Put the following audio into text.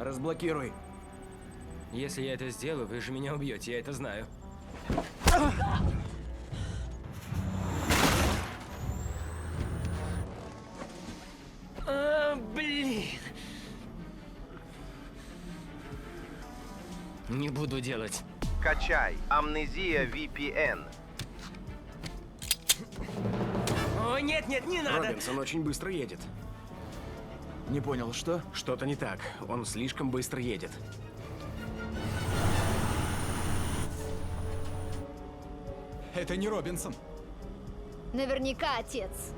Разблокируй. Если я это сделаю, вы же меня убьете, я это знаю. Блин. Не буду делать. Качай. Амнезия VPN. О, нет, не надо. Робинсон очень быстро едет. Не понял, что? Что-то не так. Он слишком быстро едет. Это не Робинсон. Наверняка отец.